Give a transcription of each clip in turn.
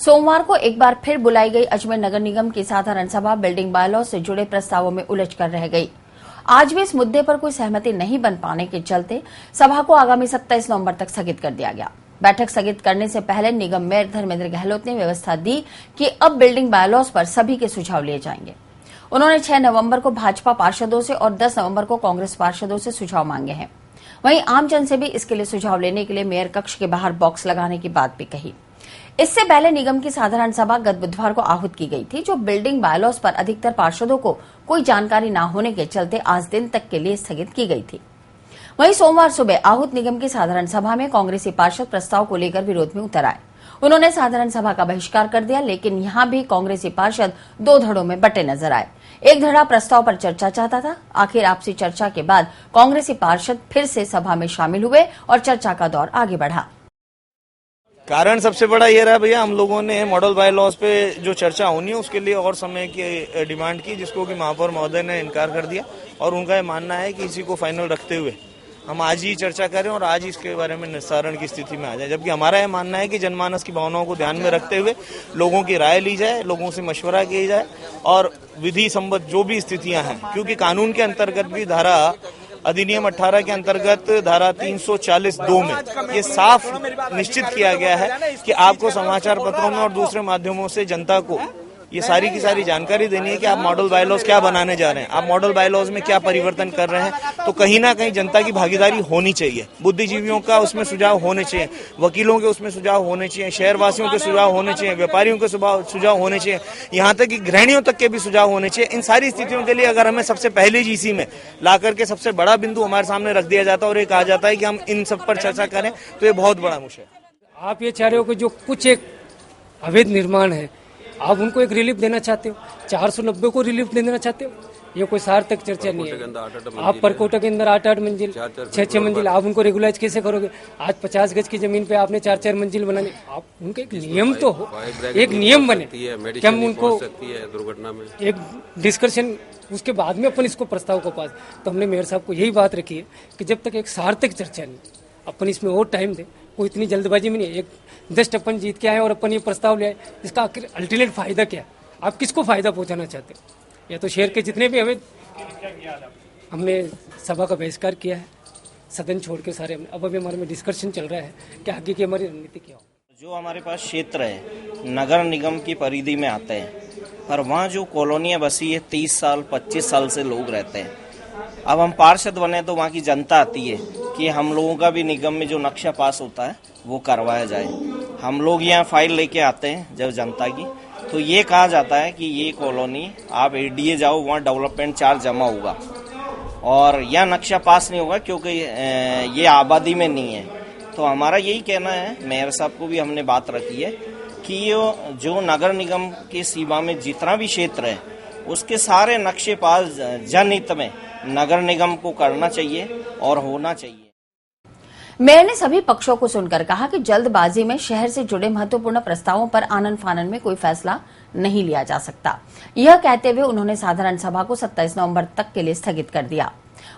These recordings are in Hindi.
सोमवार को एक बार फिर बुलाई गई अजमेर नगर निगम की साधारण सभा बिल्डिंग बायलॉ से जुड़े प्रस्तावों में उलझ कर रह गई। आज भी इस मुद्दे पर कोई सहमति नहीं बन पाने के चलते सभा को आगामी 27 नवंबर तक स्थगित कर दिया गया। बैठक स्थगित करने से पहले निगम मेयर धर्मेंद्र गहलोत ने व्यवस्था दी कि अब बिल्डिंग बायलॉज पर सभी के सुझाव लिए जाएंगे। उन्होंने 6 नवंबर को भाजपा पार्षदों से और 10 नवंबर को कांग्रेस पार्षदों से सुझाव मांगे हैं। वहीं आमजन से भी इसके लिए सुझाव लेने के लिए मेयर कक्ष के बाहर बॉक्स लगाने की बात भी कही। इससे पहले निगम की साधारण सभा गत बुधवार को आहूत की गई थी, जो बिल्डिंग बायलॉज पर अधिकतर पार्षदों को कोई जानकारी न होने के चलते आज दिन तक के लिए स्थगित की गई थी। वहीं सोमवार सुबह आहूत निगम की साधारण सभा में कांग्रेसी पार्षद प्रस्ताव को लेकर विरोध में उतर आए। उन्होंने साधारण सभा का बहिष्कार कर दिया, लेकिन यहां भी कांग्रेसी पार्षद 2 धड़ों में बटे नजर आए। एक धड़ा प्रस्ताव पर चर्चा चाहता था। आखिर आपसी चर्चा के बाद कांग्रेसी पार्षद फिर से सभा में शामिल हुए और चर्चा का दौर आगे बढ़ा। कारण सबसे बड़ा ये रहा भैया, हम लोगों ने मॉडल बायलॉज पे जो चर्चा होनी है उसके लिए और समय की डिमांड की, जिसको कि महापौर महोदय ने इनकार कर दिया और उनका ये मानना है कि इसी को फाइनल रखते हुए हम आज ही चर्चा करें और आज ही इसके बारे में निस्तारण की स्थिति में आ जाए। जबकि हमारा यह मानना है कि जनमानस की भावनाओं को ध्यान में रखते हुए लोगों की राय ली जाए, लोगों से मशवरा किया जाए और विधि संबद्ध जो भी स्थितियां हैं, क्योंकि कानून के अंतर्गत भी धारा अधिनियम 18 के अंतर्गत धारा 340(2) में ये साफ निश्चित किया गया है कि आपको समाचार पत्रों में और दूसरे माध्यमों से जनता को ये सारी की सारी जानकारी देनी है कि आप मॉडल बायलॉज क्या बनाने जा रहे हैं, आप मॉडल बायलॉज में क्या परिवर्तन कर रहे हैं। तो कहीं ना कहीं जनता की भागीदारी होनी चाहिए, बुद्धिजीवियों का उसमें सुझाव होने चाहिए, वकीलों के उसमें सुझाव होने चाहिए, शहरवासियों के सुझाव होने चाहिए, व्यापारियों के सुझाव होने चाहिए, यहाँ तक कि गृहिणियों तक के भी सुझाव होने चाहिए। इन सारी स्थितियों के लिए अगर हमें सबसे पहले जीसी में ला करके सबसे बड़ा बिंदु हमारे सामने रख दिया जाता है और ये कहा जाता है कि हम इन सब पर चर्चा करें, तो ये बहुत बड़ा मुश्किल है। आप ये चाह रहे हो कि जो कुछ एक अवैध निर्माण है, आप उनको एक रिलीफ देना चाहते हो, 490 को रिलीफ देना चाहते हो। ये कोई सार्थक चर्चा नहीं है। आप परकोटा के अंदर 8-8 मंजिल 6-6 मंजिल आप उनको रेगुलाइज कैसे करोगे? आज 50 गज की जमीन पे आपने 4-4 मंजिल बनाने, आप उनका एक नियम तो हो, एक नियम बने कि हम उनको दुर्घटना में एक डिस्कशन उसके बाद में अपन इसको प्रस्ताव को पास। तो हमने मेयर साहब को यही बात रखी है कि जब तक एक सार्थक चर्चा नहीं, अपन इसमें और टाइम दे। कोई इतनी जल्दबाजी में नहीं, एक जस्ट अपन जीत के आए और अपन ये प्रस्ताव ले आए, इसका आखिर अल्टीमेट फायदा क्या? आप किसको फायदा पहुंचाना चाहते हो? या तो शहर के जितने भी हमें, हमने सभा का बहिष्कार किया है, सदन छोड़ के सारे। अब अभी हमारे में डिस्कशन चल रहा है कि आगे की हमारी रणनीति क्या हो। जो हमारे पास क्षेत्र है नगर निगम की परिधि में आते हैं, पर वहाँ जो कॉलोनियाँ बसी है 30 साल 25 साल से लोग रहते हैं। अब हम पार्षद बने तो वहाँ की जनता आती है कि हम लोगों का भी निगम में जो नक्शा पास होता है वो करवाया जाए। हम लोग यहाँ फाइल लेके आते हैं जब जनता की, तो ये कहा जाता है कि ये कॉलोनी आप एडीए जाओ, वहाँ डेवलपमेंट चार्ज जमा होगा और यह नक्शा पास नहीं होगा क्योंकि ये आबादी में नहीं है। तो हमारा यही कहना है, मेयर साहब को भी हमने बात रखी है कि ये जो नगर निगम की सीमा में जितना भी क्षेत्र है उसके सारे नक्शे पास जनहित में नगर निगम को करना चाहिए और होना चाहिए। मेयर ने सभी पक्षों को सुनकर कहा कि जल्दबाजी में शहर से जुड़े महत्वपूर्ण प्रस्तावों पर आनन फानन में कोई फैसला नहीं लिया जा सकता। यह कहते हुए उन्होंने साधारण सभा को 27 नवंबर तक के लिए स्थगित कर दिया।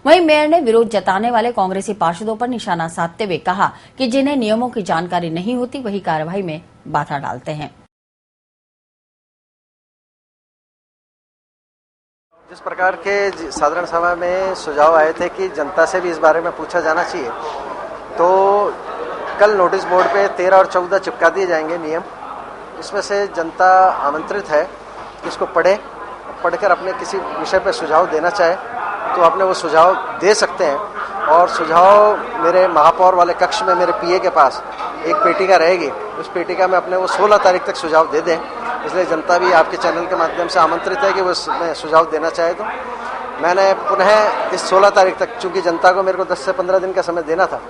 वहीं मेयर ने विरोध जताने वाले कांग्रेसी पार्षदों पर निशाना साधते हुए कहा कि जिन्हें नियमों की जानकारी नहीं होती वही कार्रवाई में बाधा डालते हैं। जिस प्रकार के साधारण सभा में सुझाव आए थे कि जनता से भी इस बारे में पूछा जाना चाहिए, तो कल नोटिस बोर्ड पे 13 और 14 चिपका दिए जाएंगे नियम। इसमें से जनता आमंत्रित है कि इसको पढ़कर अपने किसी विषय पर सुझाव देना चाहे तो अपने वो सुझाव दे सकते हैं। और सुझाव मेरे महापौर वाले कक्ष में मेरे पीए के पास एक पेटिका रहेगी, उस पेटिका में अपने वो 16 तारीख तक सुझाव दे दें। इसलिए जनता भी आपके चैनल के माध्यम से आमंत्रित है कि वो इसमें सुझाव देना चाहे। तो मैंने पुनः इस 16 तारीख तक, चूंकि जनता को मेरे को 10 से 15 दिन का समय देना था,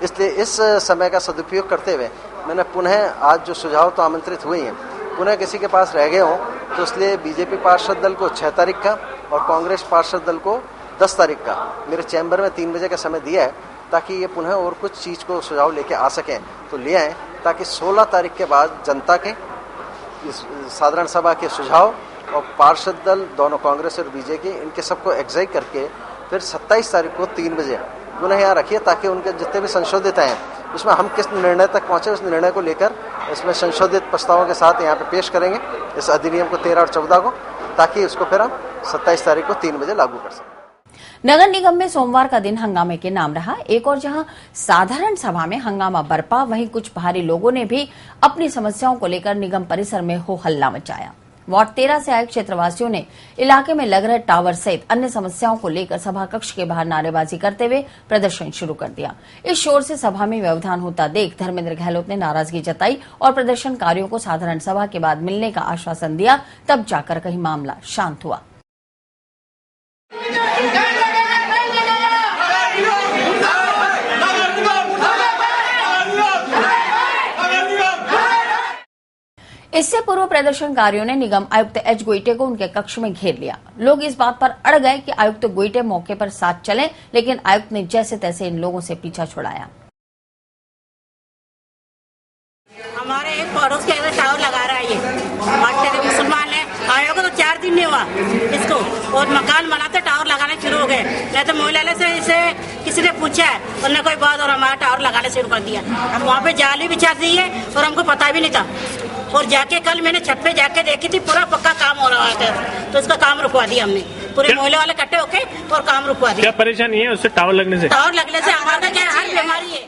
इसलिए इस समय का सदुपयोग करते हुए मैंने पुनः आज जो सुझाव तो आमंत्रित हुए हैं, पुनः किसी के पास रह गए हों तो इसलिए बीजेपी पार्षद दल को 6 तारीख का और कांग्रेस पार्षद दल को 10 तारीख का मेरे चैम्बर में 3 बजे का समय दिया है, ताकि ये पुनः और कुछ चीज़ को सुझाव लेके आ सकें तो ले आएँ, ताकि 16 तारीख के बाद जनता के इस साधारण सभा के सुझाव और पार्षद दल दोनों कांग्रेस और बीजेपी इनके सबको एग्जाइट करके फिर 27 तारीख को 3 बजे पुनः यहाँ रखिए, ताकि उनके जितने भी संशोधित हैं इसमें हम किस निर्णय तक पहुंचे उस निर्णय को लेकर इसमें संशोधित प्रस्तावों के साथ यहाँ पे पेश करेंगे इस अधिनियम को 13 और 14 को, ताकि उसको फिर हम 27 तारीख को 3 बजे लागू कर सकें। नगर निगम में सोमवार का दिन हंगामे के नाम रहा। एक और जहां साधारण सभा में हंगामा बरपा, वहीं कुछ भारी लोगों ने भी अपनी समस्याओं को लेकर निगम परिसर में हो हल्ला मचाया। वार्ड 13 से आए क्षेत्रवासियों ने इलाके में लग रहे टावर सहित अन्य समस्याओं को लेकर सभा कक्ष के बाहर नारेबाजी करते हुए प्रदर्शन शुरू कर दिया। इस शोर से सभा में व्यवधान होता देख धर्मेंद्र गहलोत ने नाराजगी जताई और प्रदर्शनकारियों को साधारण सभा के बाद मिलने का आश्वासन दिया। तब जाकर कहीं मामला शांत हुआ। इससे पूर्व प्रदर्शनकारियों ने निगम आयुक्त एच गोइटे को उनके कक्ष में घेर लिया। लोग इस बात पर अड़ गए कि आयुक्त गोइटे मौके पर साथ चलें, लेकिन आयुक्त ने जैसे तैसे इन लोगों से पीछा छुड़ाया। हमारे एक पड़ोस के अंदर टावर लगा रहा है, ये मुसलमान है, आए होगा तो 4 दिन नहीं हुआ इसको, और मकान बनाते टावर लगाने शुरू हो गए। नहीं तो मोहल्ले से इसे किसी ने पूछा है, उन्होंने कोई बात और हमारा टावर लगाने शुरू कर दिया। हम वहाँ पे जाली बिछा दी है और हमको पता भी नहीं था। और जाके कल मैंने छत पे जाके देखी थी, पूरा पक्का काम हो रहा था, तो इसका काम रुकवा दिया हमने। पूरे मोहल्ले वाले इकट्ठे होके और काम रुकवा दिया। क्या परेशानी है उससे टावर लगने से? टावर लगने से हमारा क्या हर बीमारी है।